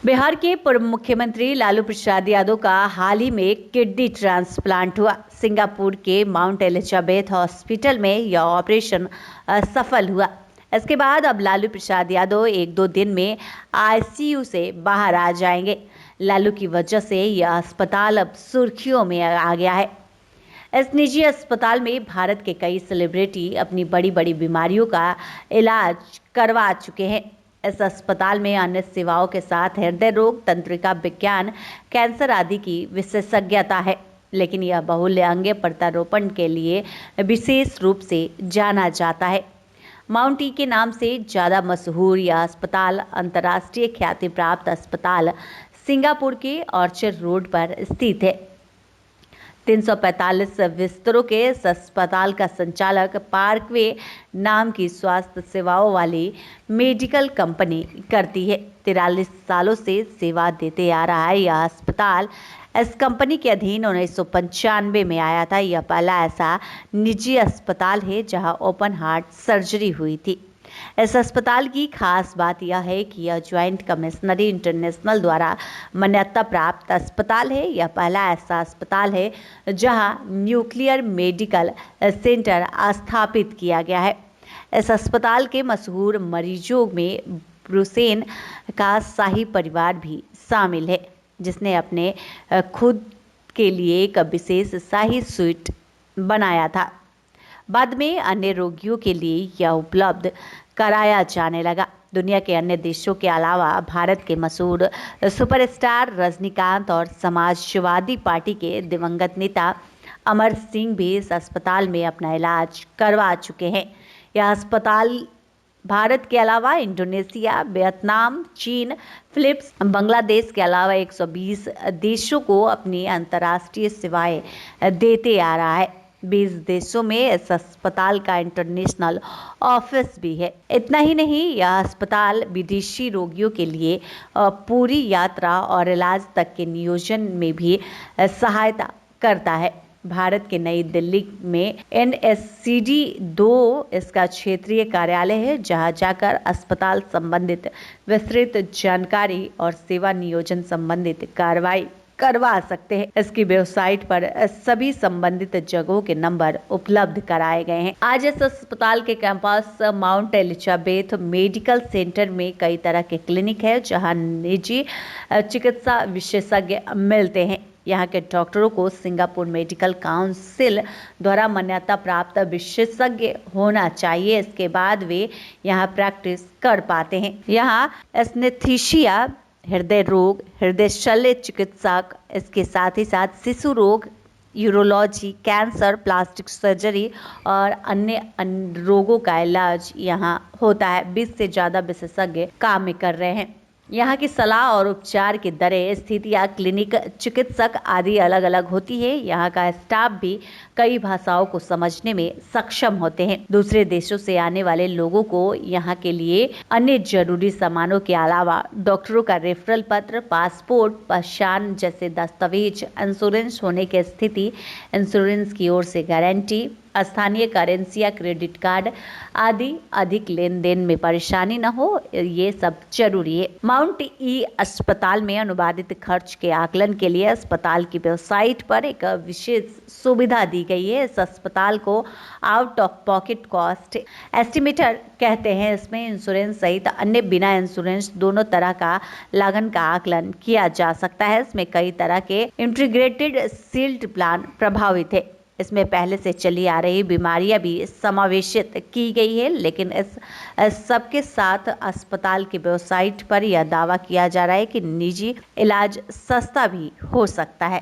बिहार के पूर्व मुख्यमंत्री लालू प्रसाद यादव का हाल ही में किडनी ट्रांसप्लांट हुआ। सिंगापुर के माउंट एलिजाबेथ हॉस्पिटल में यह ऑपरेशन सफल हुआ। इसके बाद अब लालू प्रसाद यादव 1-2 दिन में आईसीयू से बाहर आ जाएंगे। लालू की वजह से यह अस्पताल अब सुर्खियों में आ गया है। इस निजी अस्पताल में भारत के कई सेलिब्रिटी अपनी बड़ी बड़ी बीमारियों का इलाज करवा चुके हैं। इस अस्पताल में अन्य सेवाओं के साथ हृदय रोग, तंत्रिका विज्ञान, कैंसर आदि की विशेषज्ञता है, लेकिन यह बहुल्य अंग प्रत्यारोपण के लिए विशेष रूप से जाना जाता है। माउंट ई के नाम से ज़्यादा मशहूर यह अस्पताल अंतर्राष्ट्रीय ख्याति प्राप्त अस्पताल सिंगापुर के ऑर्चर्ड रोड पर स्थित है। 345 बिस्तरों के इस अस्पताल का संचालक पार्कवे नाम की स्वास्थ्य सेवाओं वाली मेडिकल कंपनी करती है। 43 सालों से सेवा देते आ रहा है यह अस्पताल इस कंपनी के अधीन 1995 में आया था। यह पहला ऐसा निजी अस्पताल है जहां ओपन हार्ट सर्जरी हुई थी। इस अस्पताल की खास बात यह है कि यह ज्वाइंट कमिश्नरी इंटरनेशनल द्वारा मान्यता प्राप्त अस्पताल है। यह पहला ऐसा अस्पताल है जहां न्यूक्लियर मेडिकल सेंटर स्थापित किया गया है। इस अस्पताल के मशहूर मरीजों में ब्रुसेन का शाही परिवार भी शामिल है, जिसने अपने खुद के लिए एक विशेष शाही स्वीट बनाया था। बाद में अन्य रोगियों के लिए यह उपलब्ध कराया जाने लगा। दुनिया के अन्य देशों के अलावा भारत के मशहूर सुपरस्टार रजनीकांत और समाजवादी पार्टी के दिवंगत नेता अमर सिंह भी इस अस्पताल में अपना इलाज करवा चुके हैं। यह अस्पताल भारत के अलावा इंडोनेशिया, वियतनाम, चीन, फिलिप्स, बांग्लादेश के अलावा 120 देशों को अपनी अंतर्राष्ट्रीय सेवाएं देते आ रहा है। 20 देशों में इस अस्पताल का इंटरनेशनल ऑफिस भी है। इतना ही नहीं, यह अस्पताल विदेशी रोगियों के लिए पूरी यात्रा और इलाज तक के नियोजन में भी सहायता करता है। भारत के नई दिल्ली में NSCD 2 इसका क्षेत्रीय कार्यालय है, जहां जाकर अस्पताल संबंधित विस्तृत जानकारी और सेवा नियोजन संबंधित कार्रवाई करवा सकते हैं। इसकी वेबसाइट पर सभी संबंधित जगहों के नंबर उपलब्ध कराए गए हैं। आज इस अस्पताल के campus mount Elizabeth medical centre में कई तरह के क्लिनिक है, जहां निजी चिकित्सा विशेषज्ञ मिलते हैं। यहाँ के डॉक्टरों को सिंगापुर मेडिकल काउंसिल द्वारा मान्यता प्राप्त विशेषज्ञ होना चाहिए। इसके बाद वे यहाँ प्रैक्टिस कर पाते हैं। यहाँ एस्थेसिया, हृदय रोग, हृदय शल्य चिकित्सक, इसके साथ ही साथ शिशु रोग, यूरोलॉजी, कैंसर, प्लास्टिक सर्जरी और अन्य रोगों का इलाज यहाँ होता है। 20 से ज़्यादा विशेषज्ञ काम कर रहे हैं। यहाँ की सलाह और उपचार की दरें, स्थितियाँ, क्लिनिक, चिकित्सक आदि अलग अलग होती है। यहाँ का स्टाफ भी कई भाषाओं को समझने में सक्षम होते हैं। दूसरे देशों से आने वाले लोगों को यहाँ के लिए अन्य जरूरी सामानों के अलावा डॉक्टरों का रेफरल पत्र, पासपोर्ट, पहचान जैसे दस्तावेज, इंश्योरेंस होने की स्थिति, इंश्योरेंस की ओर से गारंटी, स्थानीय करेंसी या क्रेडिट कार्ड आदि अधिक लेन देन में परेशानी न हो, ये सब जरूरी है। माउंट ई अस्पताल में अनुवादित खर्च के आकलन के लिए अस्पताल की वेबसाइट पर एक विशेष सुविधा दी गई है। इस अस्पताल को out of pocket cost estimator कहते हैं। इसमें इंश्योरेंस सहित अन्य बिना इंश्योरेंस दोनों तरह का लागत का आकलन किया जा सकता है। इसमें कई तरह के इंटीग्रेटेड शील्ड प्लान प्रभावित है। इसमें पहले से चली आ रही बीमारियां भी समावेशित की गई है, लेकिन इस सबके साथ अस्पताल की वेबसाइट पर यह दावा किया जा रहा है कि निजी इलाज सस्ता भी हो सकता है।